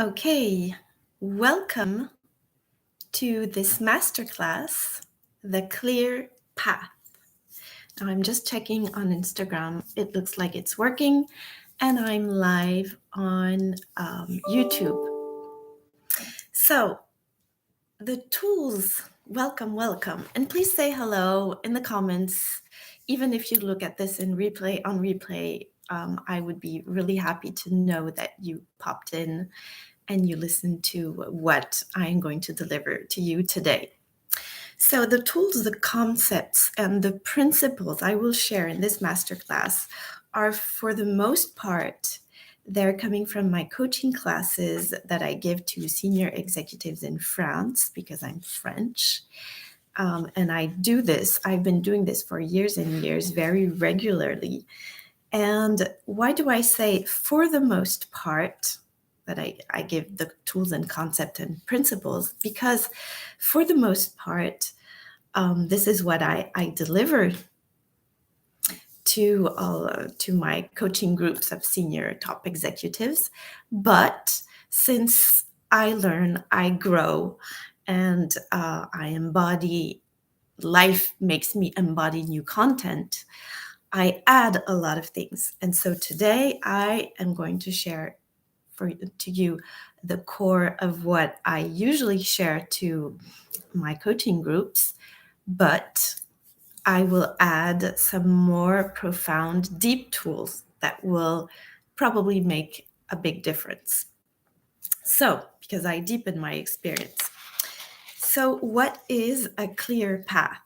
Okay, welcome to this masterclass, The Clear Path. Now, I'm just checking on Instagram. It looks like it's working, and I'm live on YouTube. So, the tools, welcome. And please say hello in the comments. Even if you look at this on replay, I would be really happy to know that you popped in and you listen to what I'm going to deliver to you today. So the tools, the concepts, and the principles I will share in this masterclass are, for the most part, they're coming from my coaching classes that I give to senior executives in France because I'm French. And I've been doing this for years and years, very regularly. And why do I say for the most part that I give the tools and concept and principles? Because for the most part, this is what I deliver to my coaching groups of senior top executives. But since I learn, I grow, and I embody, life makes me embody new content, I add a lot of things. And so today I am going to share to you the core of what I usually share to my coaching groups, but I will add some more profound, deep tools that will probably make a big difference. So, because I deepen my experience. So, what is a clear path?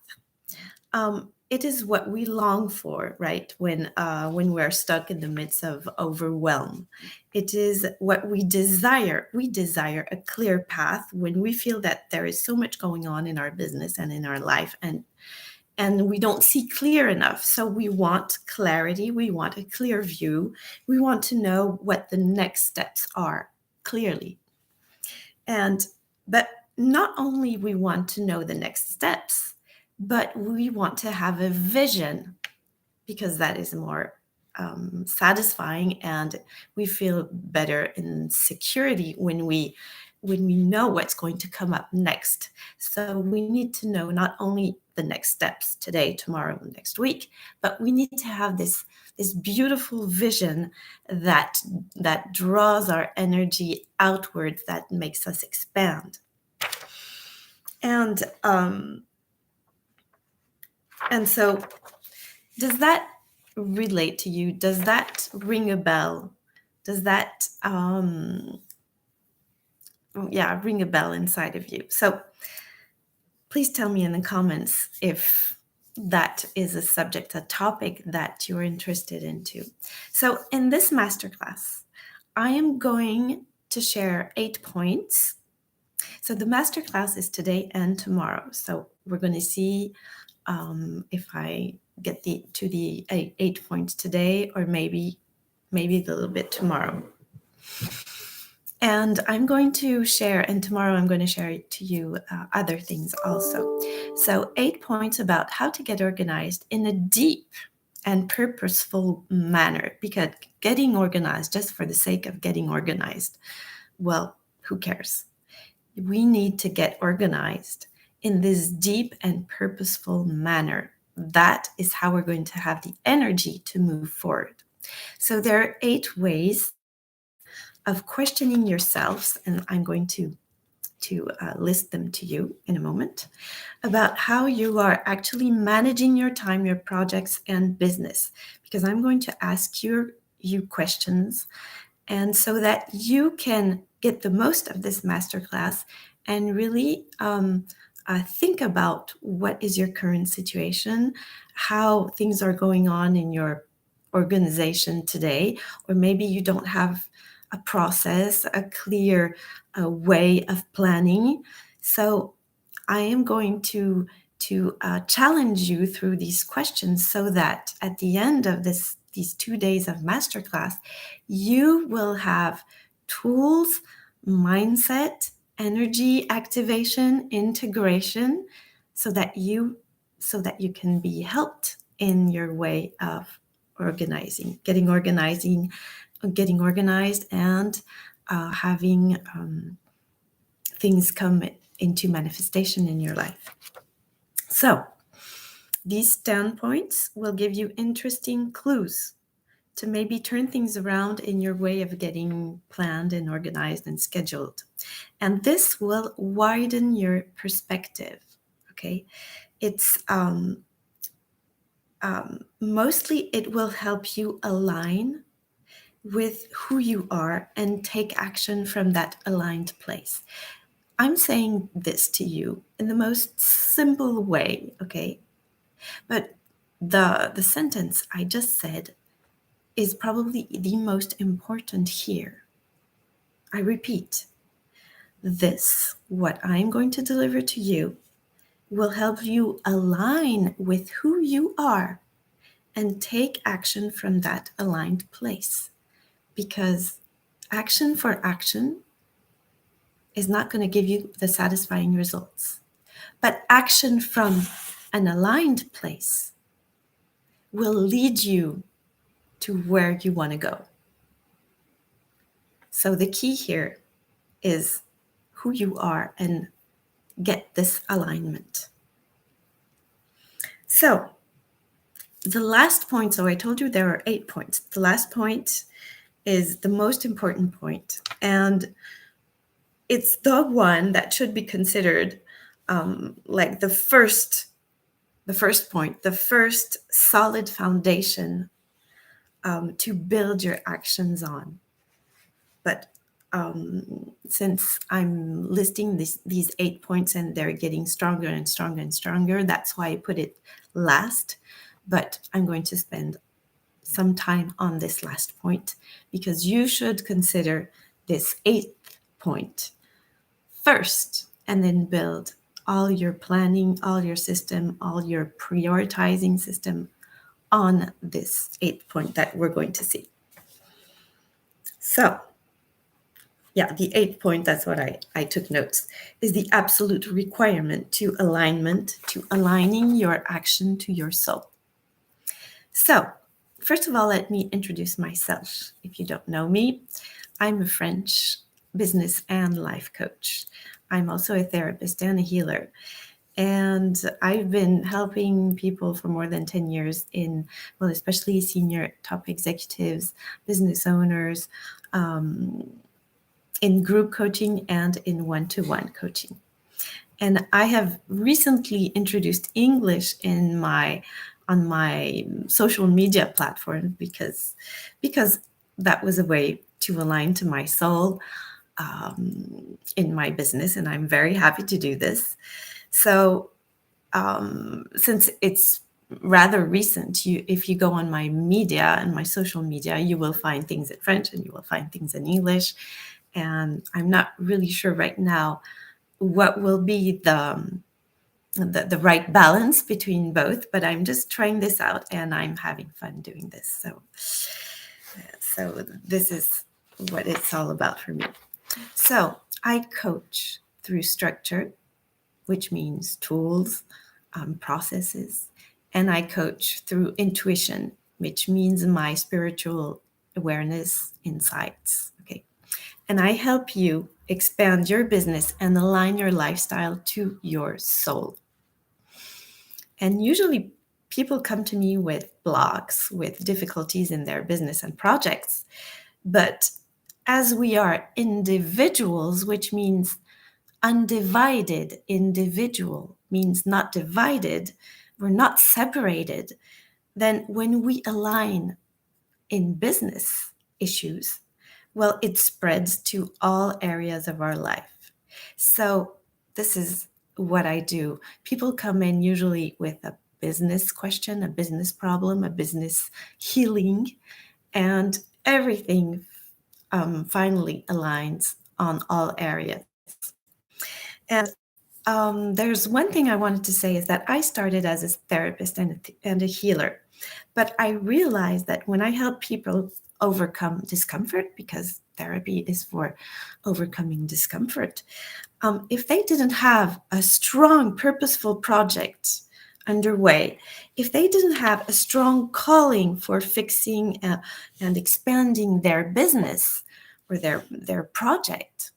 It is what we long for, right? When we're stuck in the midst of overwhelm. It is what we desire. We desire a clear path when we feel that there is so much going on in our business and in our life, and we don't see clear enough. So we want clarity. We want a clear view. We want to know what the next steps are clearly. But not only we want to know the next steps, but we want to have a vision, because that is more satisfying, and we feel better in security when we know what's going to come up next. So we need to know not only the next steps today, tomorrow, next week, but we need to have this beautiful vision that draws our energy outwards, that makes us expand. And so, does that relate to you? Does that ring a bell? Does that ring a bell inside of you? So please tell me in the comments if that is a subject, a topic that you're interested into. So in this masterclass, I am going to share 8 points. So the masterclass is today and tomorrow. So we're going to see if I get to the 8 points today, or maybe a little bit tomorrow. And I'm going to share, and tomorrow I'm going to share to you other things also. So 8 points about how to get organized in a deep and purposeful manner, because getting organized just for the sake of getting organized, well, who cares? We need to get organized in this deep and purposeful manner. That is how we're going to have the energy to move forward. So there are 8 ways of questioning yourselves, and I'm going to list them to you in a moment, about how you are actually managing your time, your projects, and business, because I'm going to ask you questions, and so that you can get the most of this masterclass and really think about what is your current situation, how things are going on in your organization today, or maybe you don't have a process, a clear way of planning. So I am going to challenge you through these questions, so that at the end of these 2 days of masterclass, you will have tools, mindset, energy activation, integration, so that you can be helped in your way of getting organized, and having things come into manifestation in your life. So these 10 points will give you interesting clues to maybe turn things around in your way of getting planned and organized and scheduled. And this will widen your perspective, okay? It's mostly it will help you align with who you are and take action from that aligned place. I'm saying this to you in the most simple way, okay? But the sentence I just said is probably the most important here. I repeat, this, what I'm going to deliver to you, will help you align with who you are and take action from that aligned place. Because action for action is not going to give you the satisfying results. But action from an aligned place will lead you to where you want to go. So the key here is who you are and get this alignment. So the last point, so I told you there are 8 points. The last point is the most important point, and it's the one that should be considered like the first point, the first solid foundation to build your actions on. But since I'm listing these 8 points and they're getting stronger and stronger and stronger, that's why I put it last. But I'm going to spend some time on this last point because you should consider this 8th point first and then build all your planning, all your system, all your prioritizing system on this 8th point that we're going to see. So, yeah, the 8th point, that's what I took notes, is the absolute requirement to aligning your action to your soul. So, first of all, let me introduce myself. If you don't know me, I'm a French business and life coach. I'm also a therapist and a healer. And I've been helping people for more than 10 years in, well, especially senior top executives, business owners, in group coaching and in one-to-one coaching. And I have recently introduced English on my social media platform because that was a way to align to my soul in my business, and I'm very happy to do this. So since it's rather recent, if you go on my media and my social media, you will find things in French and you will find things in English. And I'm not really sure right now what will be the right balance between both, but I'm just trying this out and I'm having fun doing this. So this is what it's all about for me. So I coach through structure, which means tools, processes, and I coach through intuition, which means my spiritual awareness, insights. Okay. And I help you expand your business and align your lifestyle to your soul. And usually people come to me with blocks, with difficulties in their business and projects. But as we are individuals, which means undivided individual, means not divided, we're not separated, then when we align in business issues, well, it spreads to all areas of our life. So this is what I do. People come in usually with a business question, a business problem, a business healing, and everything finally aligns on all areas. And there's one thing I wanted to say is that I started as a therapist and a healer, but I realized that when I help people overcome discomfort, because therapy is for overcoming discomfort, if they didn't have a strong, purposeful project underway, if they didn't have a strong calling for fixing and expanding their business, or their project,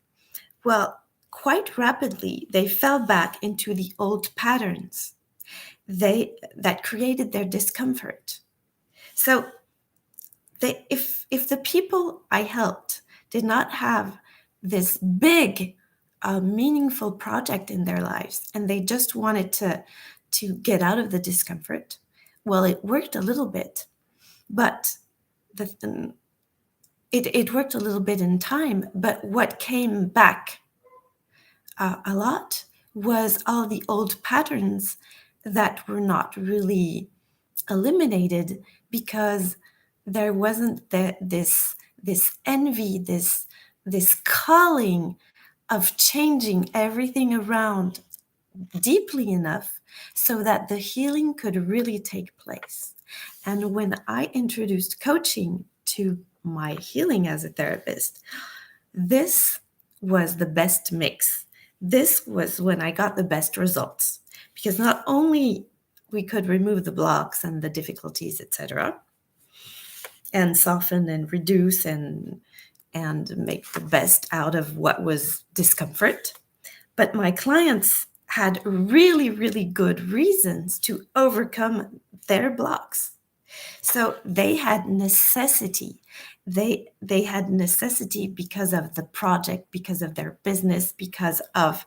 well, quite rapidly they fell back into the old patterns that created their discomfort. So if the people I helped did not have this big, meaningful project in their lives, and they just wanted to get out of the discomfort, well, it worked a little bit, but it worked a little bit in time. But what came back a lot was all the old patterns that were not really eliminated, because there wasn't this envy, this calling of changing everything around deeply enough so that the healing could really take place. And when I introduced coaching to my healing as a therapist, this was the best mix. This was when I got the best results, because not only we could remove the blocks and the difficulties, etc., and soften and reduce and make the best out of what was discomfort, but my clients had really, really good reasons to overcome their blocks. So they had necessity. They had necessity because of the project, because of their business, because of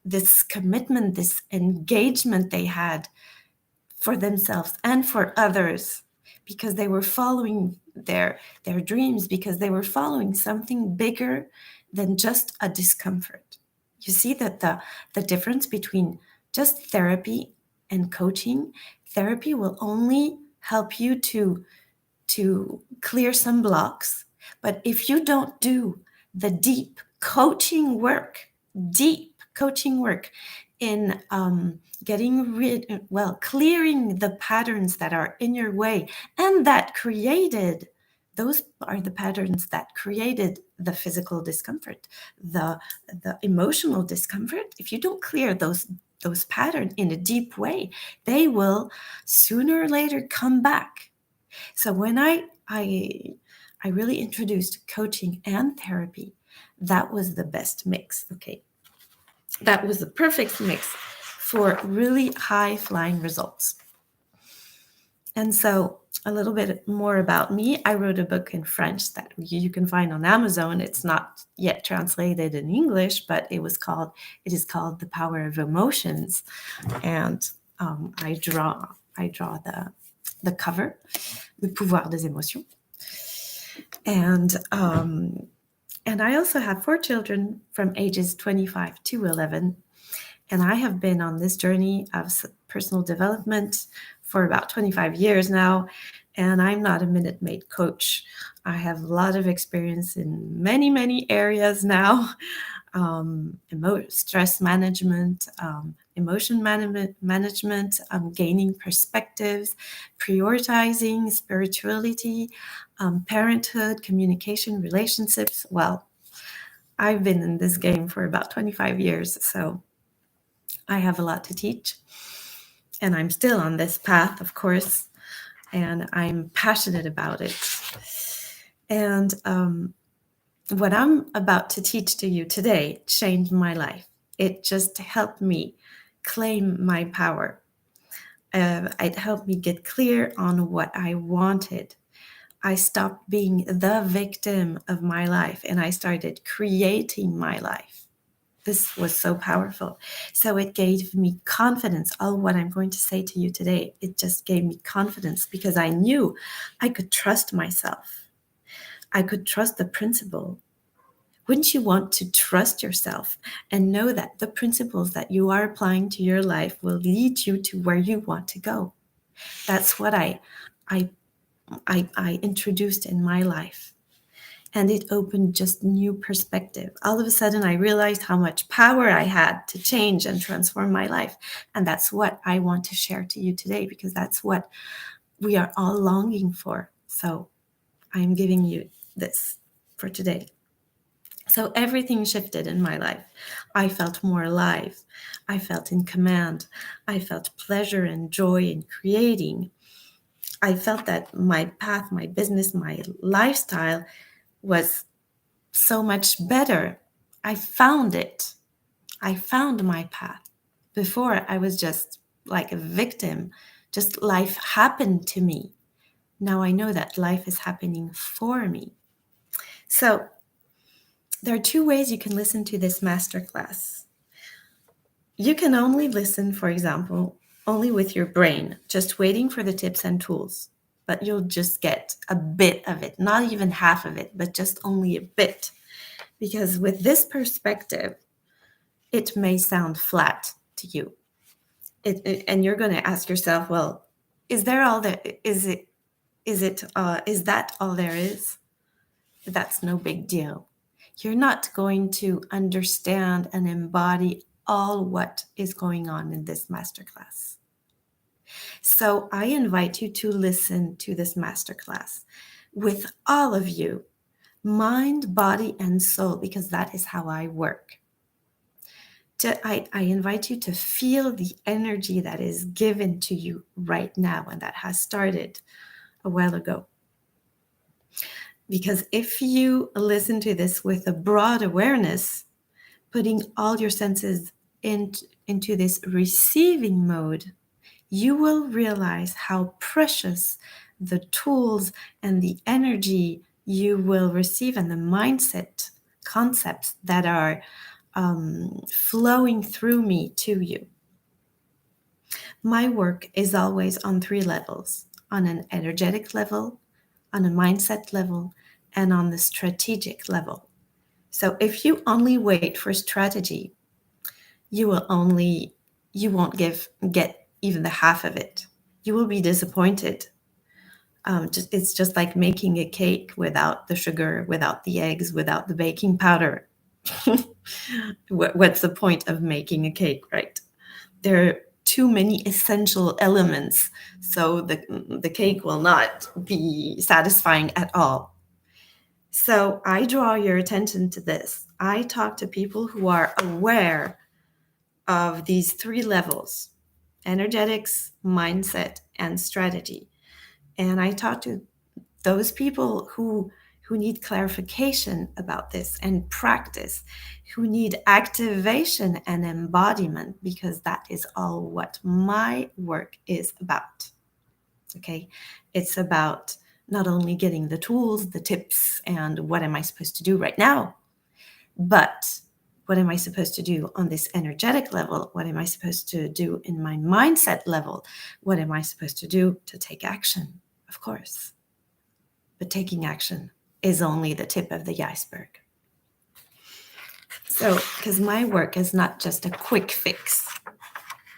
this commitment, this engagement they had for themselves and for others, because they were following their dreams, because they were following something bigger than just a discomfort. You see that the difference between just therapy and coaching. Therapy will only help you to clear some blocks, but if you don't do the deep coaching work in clearing the patterns that are in your way, and those are the patterns that created the physical discomfort, the emotional discomfort. If you don't clear those patterns in a deep way, they will sooner or later come back. So when I really introduced coaching and therapy, that was the best mix. Okay. That was the perfect mix for really high-flying results. And so a little bit more about me. I wrote a book in French that you can find on Amazon. It's not yet translated in English, but it is called The Power of Emotions. And I draw the cover, Le pouvoir des émotions. And I also have 4 children from ages 25 to 11. And I have been on this journey of personal development for about 25 years now. And I'm not a Minute Maid coach. I have a lot of experience in many, many areas now. Stress management, emotion management, gaining perspectives, prioritizing, spirituality, parenthood, communication, relationships. Well, I've been in this game for about 25 years, so I have a lot to teach. And I'm still on this path, of course, and I'm passionate about it. And what I'm about to teach to you today changed my life. It just helped me claim my power. It helped me get clear on what I wanted. I stopped being the victim of my life and I started creating my life. This was so powerful. So it gave me confidence. All what I'm going to say to you today, it just gave me confidence because I knew I could trust myself. I could trust the principle. Wouldn't you want to trust yourself and know that the principles that you are applying to your life will lead you to where you want to go? That's what I introduced in my life. And it opened just new perspective. All of a sudden, I realized how much power I had to change and transform my life. And that's what I want to share to you today, because that's what we are all longing for. So I'm giving you this for today. So everything shifted in my life. I felt more alive. I felt in command. I felt pleasure and joy in creating. I felt that my path, my business, my lifestyle was so much better. I found it. I found my path. Before, I was just like a victim, just life happened to me. Now I know that life is happening for me. So there are two ways you can listen to this masterclass. You can only listen, for example, only with your brain, just waiting for the tips and tools. But you'll just get a bit of it, not even half of it, but just only a bit. Because with this perspective, it may sound flat to you. And you're going to ask yourself, well, is there all that is that all there is? That's no big deal. You're not going to understand and embody all what is going on in this masterclass. So I invite you to listen to this masterclass with all of you, mind, body, and soul, because that is how I work. I invite you to feel the energy that is given to you right now and that has started a while ago. Because if you listen to this with a broad awareness, putting all your senses into this receiving mode, you will realize how precious the tools and the energy you will receive and the mindset concepts that are flowing through me to you. My work is always on 3 levels: on an energetic level, on a mindset level, and on the strategic level. So if you only wait for strategy, you won't get even the half of it. You will be disappointed. It's just like making a cake without the sugar, without the eggs, without the baking powder. What's the point of making a cake, right? There are too many essential elements, so the cake will not be satisfying at all. So I draw your attention to this. I talk to people who are aware of these 3 levels: energetics, mindset, and strategy. And I talk to those people who need clarification about this and practice, who need activation and embodiment, because that is all what my work is about. Okay? It's about not only getting the tools, the tips, and what am I supposed to do right now, but what am I supposed to do on this energetic level? What am I supposed to do in my mindset level? What am I supposed to do to take action? Of course. But taking action is only the tip of the iceberg. So, because my work is not just a quick fix,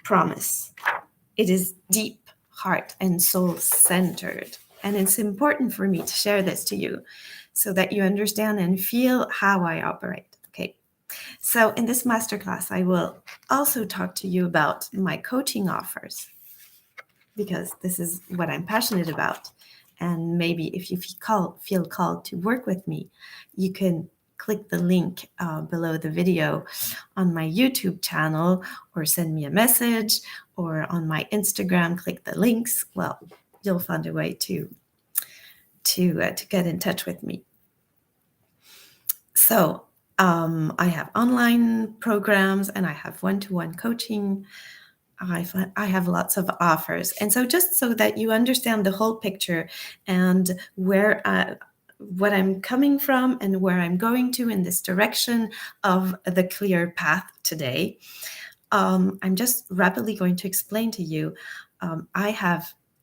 promise. It is deep, heart and soul centered. And it's important for me to share this to you so that you understand and feel how I operate. Okay. So in this masterclass, I will also talk to you about my coaching offers, because this is what I'm passionate about. And maybe if you feel called to work with me, you can click the link below the video on my YouTube channel, or send me a message, or on my Instagram, click the links. Well, you'll find a way to get in touch with me. So I have online programs and I have one-to-one coaching. I have lots of offers. And so just so that you understand the whole picture and where what I'm coming from and where I'm going to in this direction of the clear path today, I'm just rapidly going to explain to you.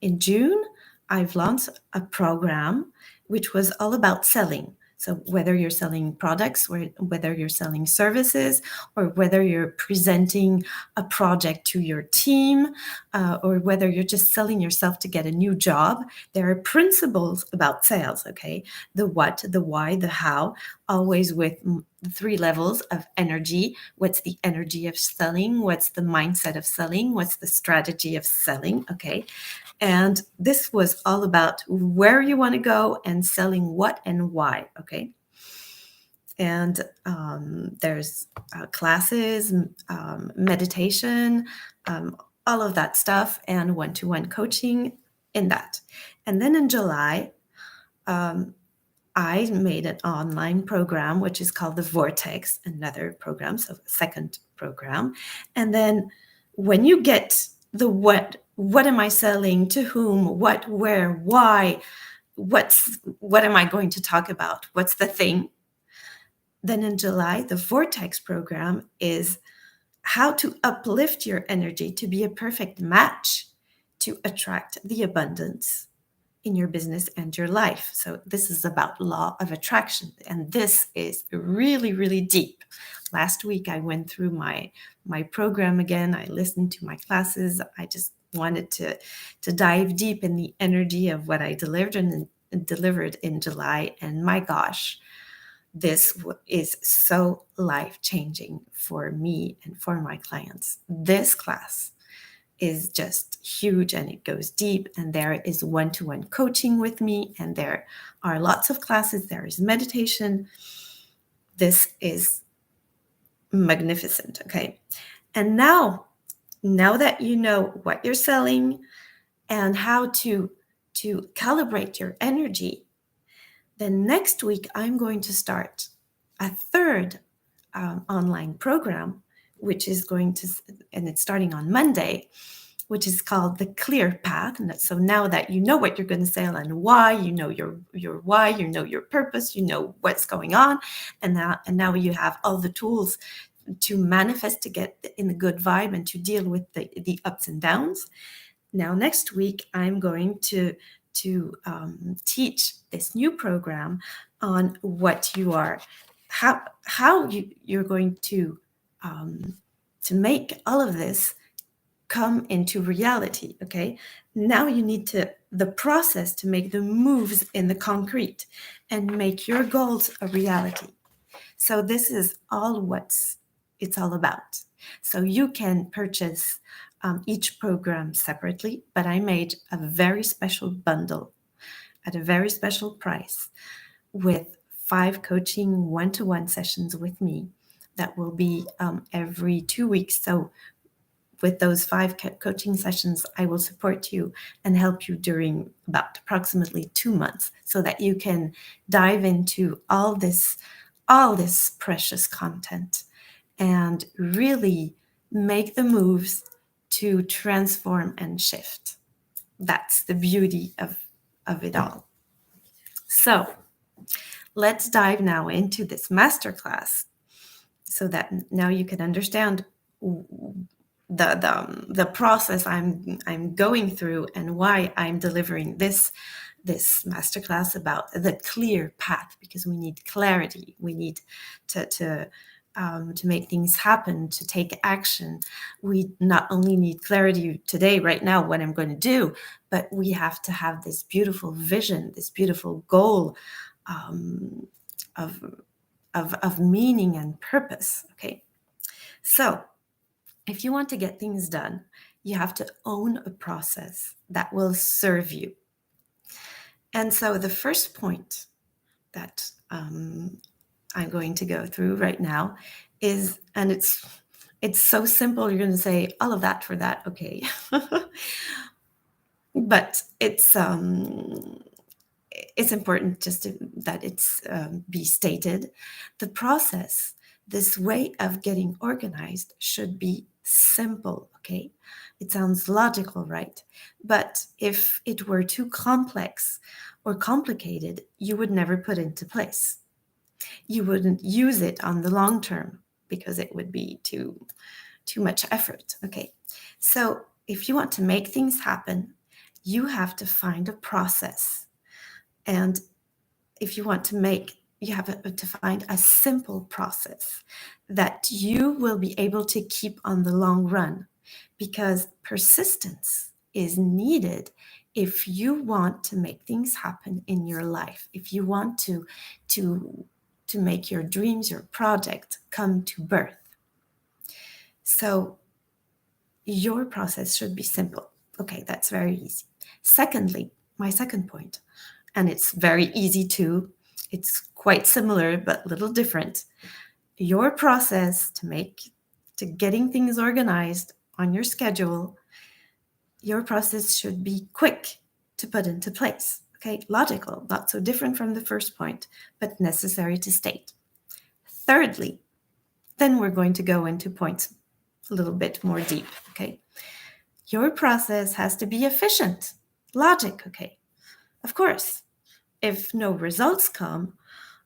In June, I've launched a program which was all about selling. So whether you're selling products, or whether you're selling services, or whether you're presenting a project to your team, or whether you're just selling yourself to get a new job, there are principles about sales, okay? The what, the why, the how, always with the 3 levels of energy. What's the energy of selling? What's the mindset of selling? What's the strategy of selling, okay? And this was all about where you want to go and selling what and why, okay? And there's classes, meditation, all of that stuff, and one-to-one coaching in that. And then in July, I made an online program, which is called the Vortex, another program, so a second program. And then when you get the what am I selling, to whom, what, where, why, what am I going to talk about, what's the thing? Then in July, the Vortex program is how to uplift your energy to be a perfect match to attract the abundance in your business and your life. So this is about law of attraction, and this is really, really deep. Last week I went through my program again. I listened to my classes. I just wanted to dive deep in the energy of what I delivered in July, and my gosh, this is so life-changing for me and for my clients. This class is just huge, and it goes deep, and there is one-to-one coaching with me, and there are lots of classes. There is meditation. This is magnificent. Okay. And now that you know what you're selling and how to calibrate your energy, then next week I'm going to start a third online program, which is and it's starting on Monday, which is called the Clear Path. And so now that you know what you're going to sell and why, you know your why, you know your purpose, you know what's going on, and now you have all the tools to manifest, to get in the good vibe, and to deal with the ups and downs. Now next week I'm going to teach this new program on what you are, how you're going to make all of this come into reality. Okay, now you need the process to make the moves in the concrete and make your goals a reality. So this is all it's all about. So you can purchase each program separately, but I made a very special bundle at a very special price with 5 coaching one-to-one sessions with me that will be every 2 weeks. So with those 5 coaching sessions, I will support you and help you during about approximately 2 months, so that you can dive into all this precious content and really make the moves to transform and shift. That's the beauty of it all. So let's dive now into this masterclass, so that now you can understand the process I'm going through and why I'm delivering this masterclass about the clear path, because we need clarity. We need to make things happen, to take action. We not only need clarity today, right now, what I'm going to do, but we have to have this beautiful vision, this beautiful goal of meaning and purpose. Okay, so if you want to get things done, you have to own a process that will serve you. And so the first point that I'm going to go through right now is, and it's so simple, you're going to say all of that for that, okay. But it's important just that it's be stated. The process, this way of getting organized, should be simple, okay? It sounds logical, right? But if it were too complex or complicated, you would never put into place. You wouldn't use it on the long term because it would be too much effort, okay? So if you want to make things happen, you have to find a process. And if you want to you have to find a simple process that you will be able to keep on the long run, because persistence is needed if you want to make things happen in your life, if you want to make your dreams, your project come to birth. So your process should be simple. Okay, that's very easy. Secondly, my second point, and it's very easy too. It's quite similar, but a little different. Your process to getting things organized on your schedule, your process should be quick to put into place. Okay, logical, not so different from the first point, but necessary to state. Thirdly, then we're going to go into points a little bit more deep, okay? Your process has to be efficient. Logic, okay? Of course, if no results come,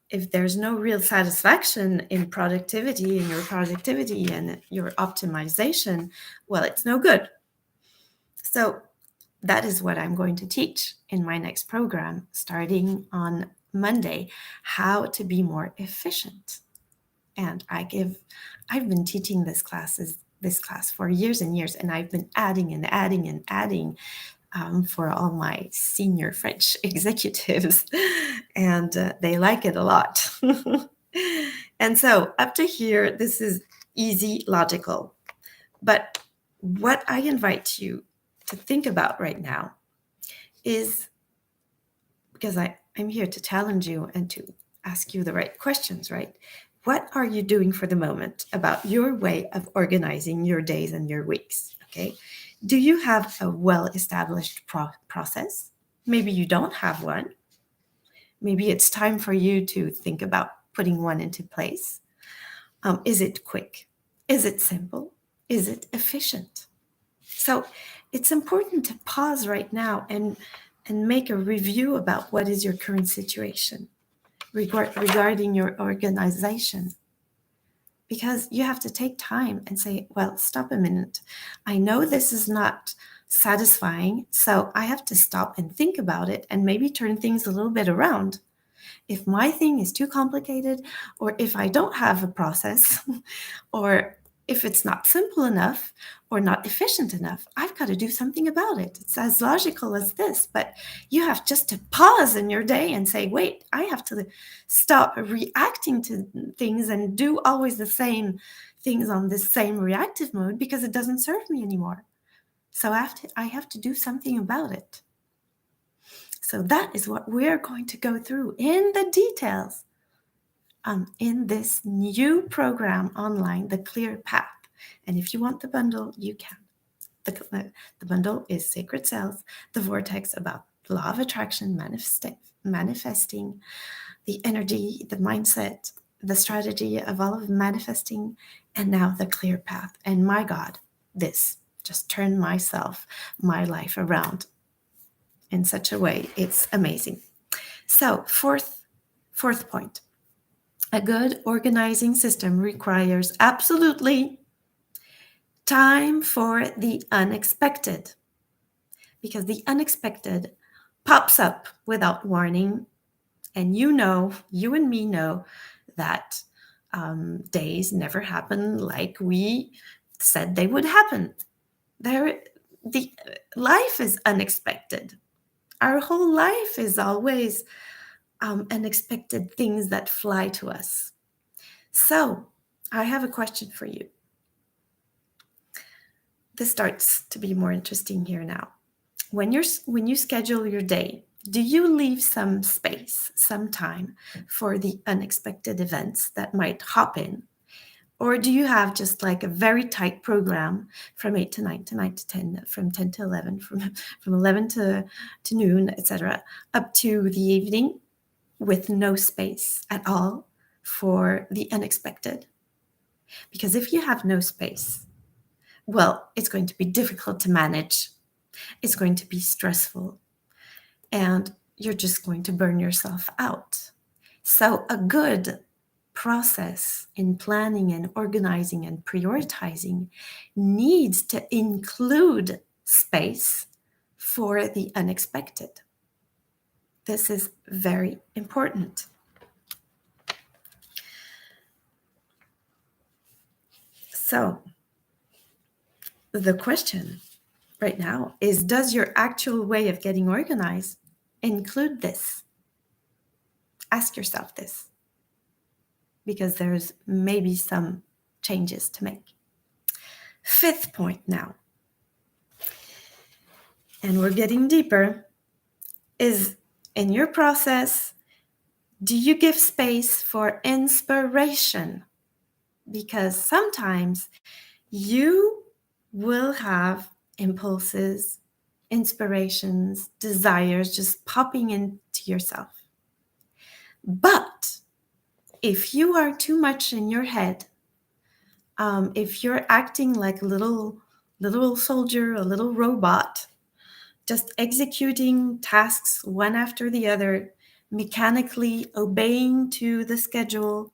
if there's no real satisfaction in your productivity and your optimization, well, it's no good. So that is what I'm going to teach in my next program starting on Monday, how to be more efficient. And I've been teaching this class for years and years, and I've been adding and adding and adding for all my senior French executives, and they like it a lot. And so up to here, this is easy, logical. But what I invite you to think about right now is, because I'm here to challenge you and to ask you the right questions, right? What are you doing for the moment about your way of organizing your days and your weeks? Okay. Do you have a well-established process? Maybe you don't have one. Maybe it's time for you to think about putting one into place. Is it quick? Is it simple? Is it efficient? So it's important to pause right now and make a review about what is your current situation regarding your organization. Because you have to take time and say, well, stop a minute. I know this is not satisfying, so I have to stop and think about it and maybe turn things a little bit around. If my thing is too complicated, or if I don't have a process, or if it's not simple enough or not efficient enough, I've got to do something about it. It's as logical as this, but you have just to pause in your day and say, wait, I have to stop reacting to things and do always the same things on this same reactive mode, because it doesn't serve me anymore. So I have to do something about it. So that is what we're going to go through in the details in this new program online, The Clear Path. And if you want the bundle, you can. The bundle is Sacred Cells, the Vortex about law of attraction, manifesting, the energy, the mindset, the strategy of all of manifesting, and now the Clear Path. And my God, this just turned my life around in such a way. It's amazing. So fourth point. A good organizing system requires absolutely time for the unexpected, because the unexpected pops up without warning. And you and me know that days never happen like we said they would happen. The life is unexpected. Our whole life is always unexpected things that fly to us. So I have a question for you. This starts to be more interesting here now. When you schedule your day, do you leave some space, some time for the unexpected events that might hop in? Or do you have just like a very tight program from 8 to 9 to 9 to 10, from 10 to 11, from 11 to noon, etc., up to the evening, with no space at all for the unexpected? Because if you have no space, well, it's going to be difficult to manage. It's going to be stressful, and you're just going to burn yourself out. So a good process in planning and organizing and prioritizing needs to include space for the unexpected. This is very important. So the question right now is, does your actual way of getting organized include this? Ask yourself this, because there's maybe some changes to make. Fifth point now, and we're getting deeper, is in your process, do you give space for inspiration? Because sometimes you will have impulses, inspirations, desires just popping into yourself. But if you are too much in your head, if you're acting like a little soldier, a little robot, just executing tasks one after the other, mechanically obeying to the schedule,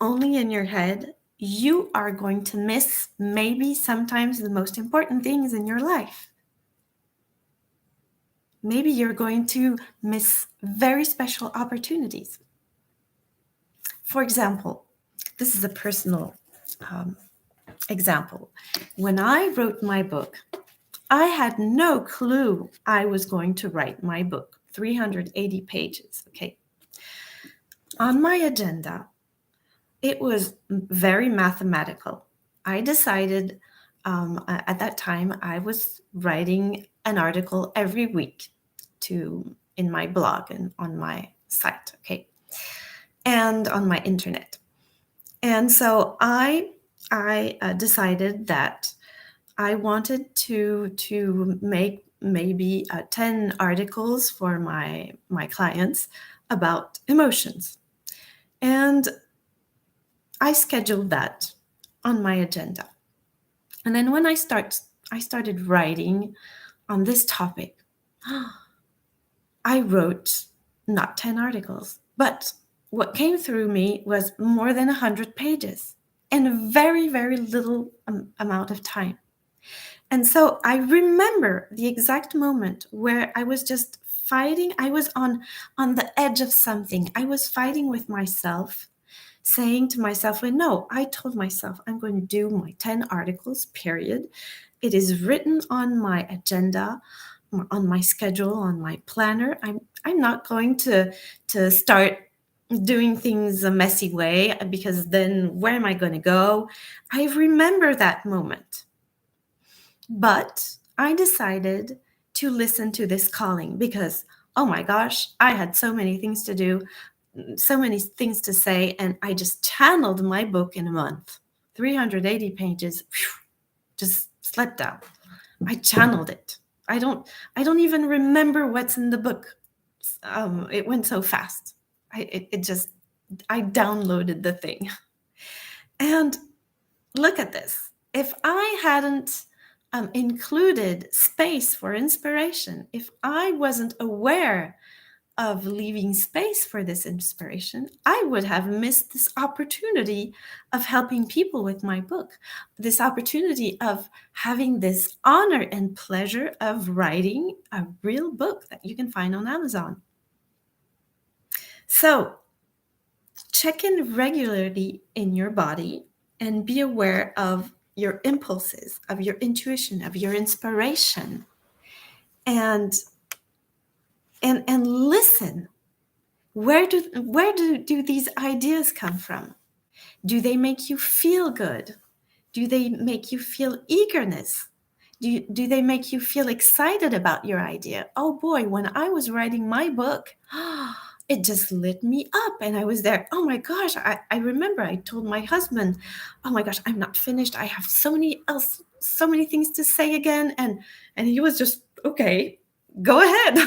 only in your head, you are going to miss maybe sometimes the most important things in your life. Maybe you're going to miss very special opportunities. For example, this is a personal example. When I wrote my book, I had no clue I was going to write my book, 380 pages, okay? On my agenda, it was very mathematical. I decided at that time I was writing an article every week in my blog and on my site, okay, and on my internet. And so I decided that I wanted to make maybe 10 articles for my clients about emotions. And I scheduled that on my agenda. And then when I started writing on this topic, I wrote not 10 articles, but what came through me was more than 100 pages in a very, very little amount of time. And so I remember the exact moment where I was just fighting. I was on the edge of something. I was fighting with myself, saying to myself, well, no, I told myself I'm going to do my 10 articles, period. It is written on my agenda, on my schedule, on my planner. I'm not going to start doing things a messy way, because then where am I going to go? I remember that moment. But I decided to listen to this calling because, oh my gosh, I had so many things to do, so many things to say, and I just channeled my book in a month. 380 pages, just slept down. I channeled it. I don't even remember what's in the book. It went so fast. I downloaded the thing. And look at this. If I hadn't included space for inspiration, if I wasn't aware of leaving space for this inspiration, I would have missed this opportunity of helping people with my book, this opportunity of having this honor and pleasure of writing a real book that you can find on Amazon. So check in regularly in your body and be aware of your impulses, of your intuition, of your inspiration, and listen. Where do these ideas come from? Do they make you feel good? Do they make you feel eagerness? Do they make you feel excited about your idea? Oh boy, when I was writing my book, it just lit me up and I was there. Oh my gosh, I remember I told my husband, oh my gosh, I'm not finished. I have so many things to say again. And he was just, okay, go ahead.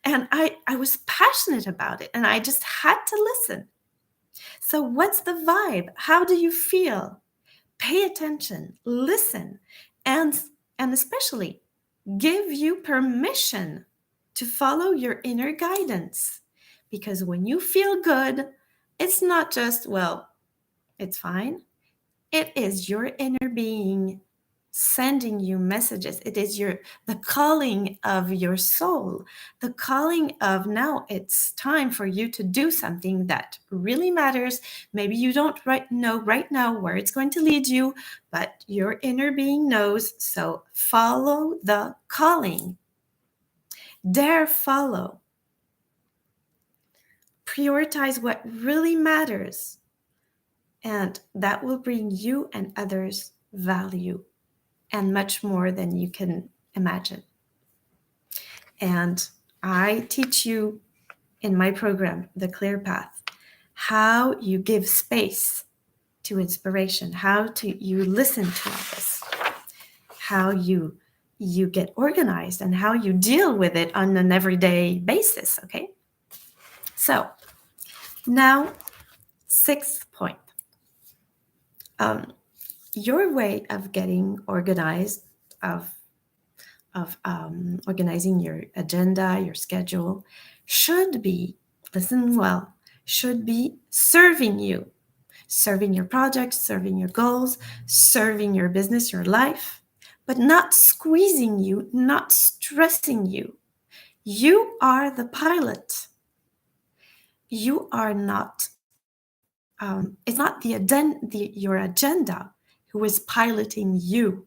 And I was passionate about it and I just had to listen. So what's the vibe? How do you feel? Pay attention, listen, and especially give you permission to follow your inner guidance. Because when you feel good, it's not just, well, it's fine. It is your inner being sending you messages. It is the calling of your soul, the calling of now it's time for you to do something that really matters. Maybe you don't know right now where it's going to lead you, but your inner being knows. So follow the calling. Dare follow. Prioritize what really matters, and that will bring you and others value and much more than you can imagine. And I teach you in my program, The Clear Path, how you give space to inspiration, how you listen to all this, how you you get organized and how you deal with it on an everyday basis, okay? So now, sixth point. Your way of getting organized, of organizing your agenda, your schedule, should be, listen well, should be serving you, serving your projects, serving your goals, serving your business, your life, but not squeezing you, not stressing you. You are the pilot. You are not, it's not your agenda who is piloting you.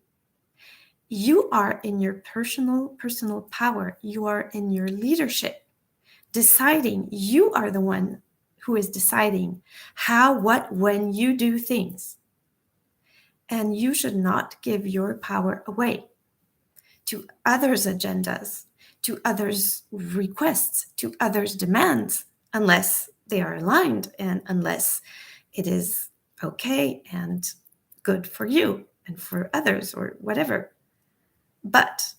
You are in your personal power. You are in your leadership, deciding. You are the one who is deciding how, what, when you do things. And you should not give your power away to others' agendas, to others' requests, to others' demands, unless they are aligned and unless it is okay and good for you and for others or whatever. But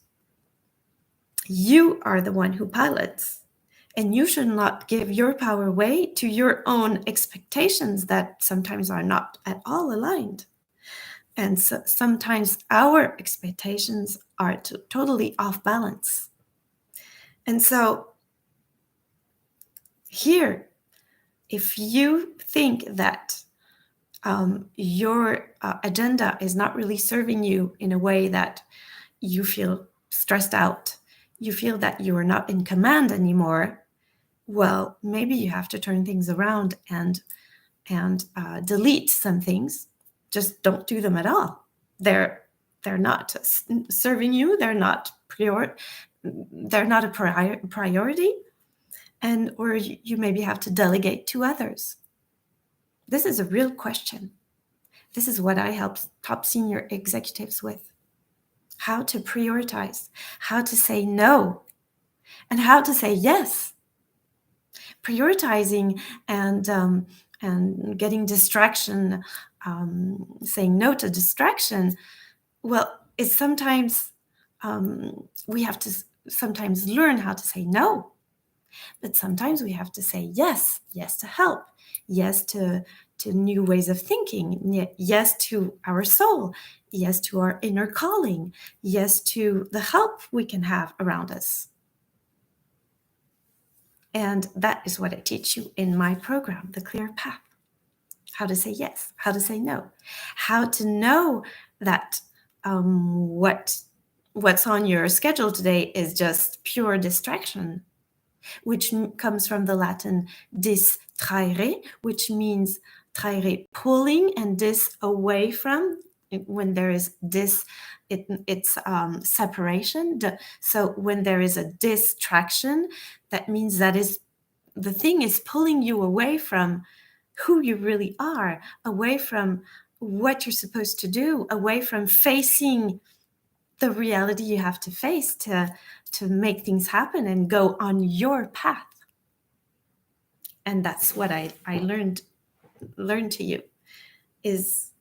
you are the one who pilots, and you should not give your power away to your own expectations that sometimes are not at all aligned. And so sometimes our expectations are totally off balance. And so here, if you think that your agenda is not really serving you in a way that you feel stressed out, you feel that you are not in command anymore, well, maybe you have to turn things around and delete some things. Just don't do them at all. They're not serving you. They're not a priority, and or you maybe have to delegate to others. This is a real question. This is what I help top senior executives with: how to prioritize, how to say no, and how to say yes. Prioritizing and getting distraction, saying no to distraction, well, it's sometimes we have to sometimes learn how to say no, but sometimes we have to say yes to help, yes to new ways of thinking, yes to our soul, yes to our inner calling, yes to the help we can have around us. And that is what I teach you in my program, The Clear Path. How to say yes, how to say no, how to know that what's on your schedule today is just pure distraction, which comes from the Latin distraere, which means traere, pulling, and dis, away from. When there is this, it's separation. So when there is a distraction, that means that is the thing is pulling you away from who you really are, away from what you're supposed to do, away from facing the reality you have to face to make things happen and go on your path. And that's what I learned to you, is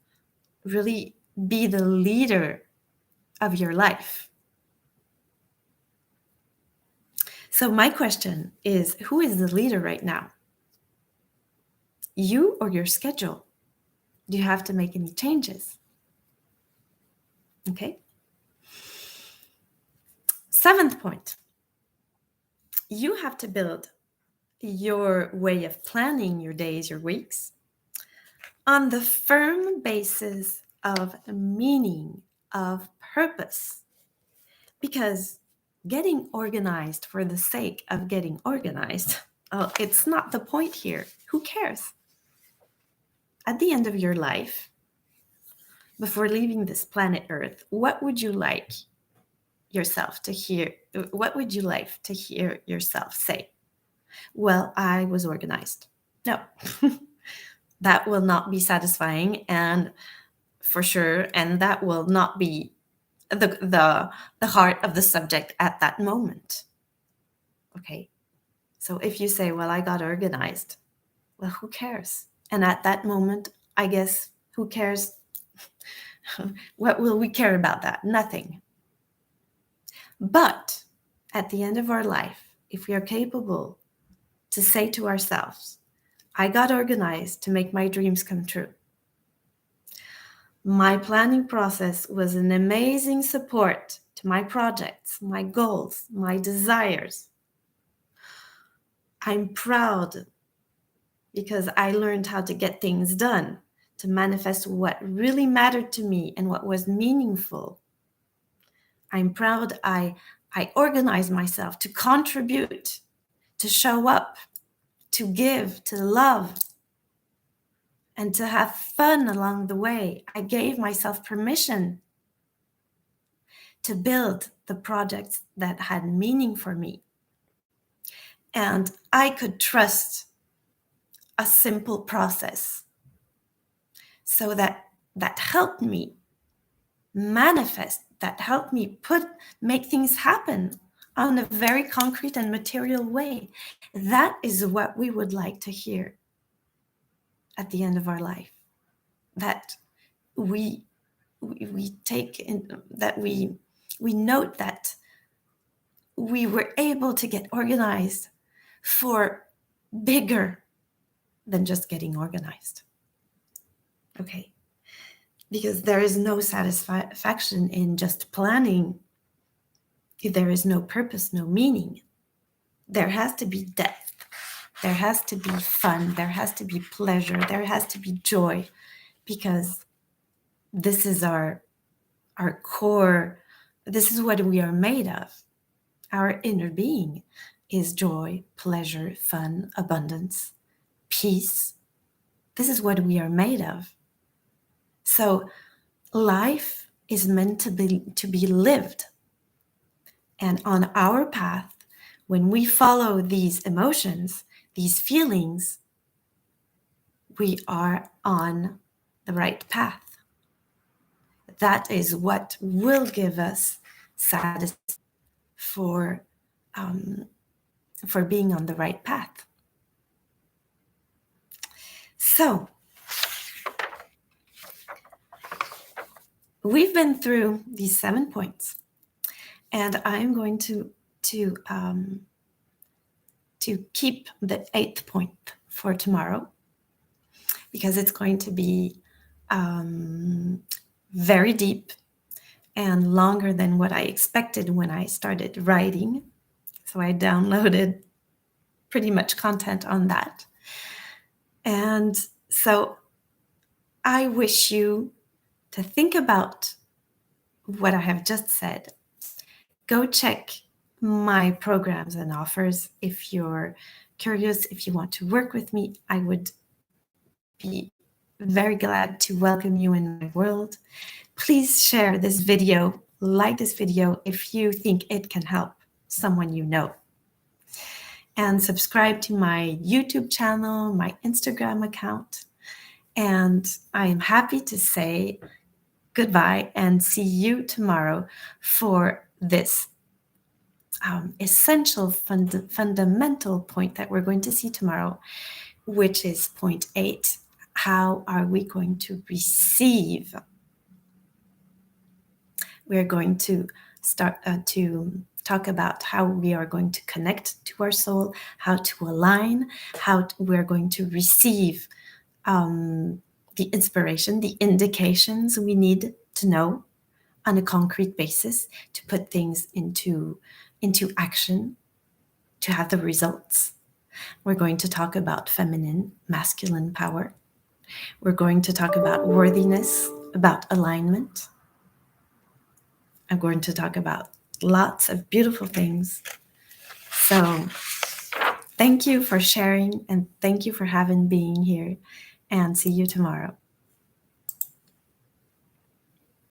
really be the leader of your life. So my question is, who is the leader right now? You or your schedule? Do you have to make any changes? Okay. Seventh point, you have to build your way of planning your days, your weeks, on the firm basis of meaning, of purpose. Because getting organized for the sake of getting organized, it's not the point here. Who cares? At the end of your life, before leaving this planet Earth, what would you like yourself to hear? What would you like to hear yourself say? Well, I was organized. No, that will not be satisfying, and for sure, and that will not be the heart of the subject at that moment. Okay, so if you say, well, I got organized, well, who cares? And at that moment, I guess, who cares? What will we care about that? Nothing. But at the end of our life, if we are capable to say to ourselves, I got organized to make my dreams come true. My planning process was an amazing support to my projects, my goals, my desires. I'm proud because I learned how to get things done, to manifest what really mattered to me and what was meaningful. I'm proud I organized myself to contribute, to show up, to give, to love, and to have fun along the way. I gave myself permission to build the projects that had meaning for me. And I could trust a simple process so that helped me manifest, that helped me make things happen on a very concrete and material way. That is what we would like to hear at the end of our life. That we take in, that we note that we were able to get organized for bigger than just getting organized. Okay. Because there is no satisfaction in just planning. If there is no purpose, no meaning. There has to be depth. There has to be fun. There has to be pleasure. There has to be joy, because this is our core. This is what we are made of. Our inner being is joy, pleasure, fun, abundance, peace. This is what we are made of. So life is meant to be lived. And on our path, when we follow these emotions, these feelings, we are on the right path. That is what will give us satisfaction for being on the right path. So, we've been through these 7 points, and I'm going to keep the 8th point for tomorrow, because it's going to be very deep and longer than what I expected when I started writing. So I downloaded pretty much content on that. And so I wish you to think about what I have just said. Go check my programs and offers if you're curious, if you want to work with me. I would be very glad to welcome you in my world. Please share this video, like this video if you think it can help someone you know. And subscribe to my YouTube channel, my Instagram account. And I am happy to say goodbye and see you tomorrow for this essential, fundamental point that we're going to see tomorrow, which is point 8. How are we going to receive? We're going to start to talk about how we are going to connect to our soul, how to align, how we're going to receive the inspiration, the indications we need to know on a concrete basis to put things into action, to have the results. We're going to talk about feminine, masculine power. We're going to talk about worthiness, about alignment. I'm going to talk about lots of beautiful things. So thank you for sharing, and thank you for being here, and see you tomorrow.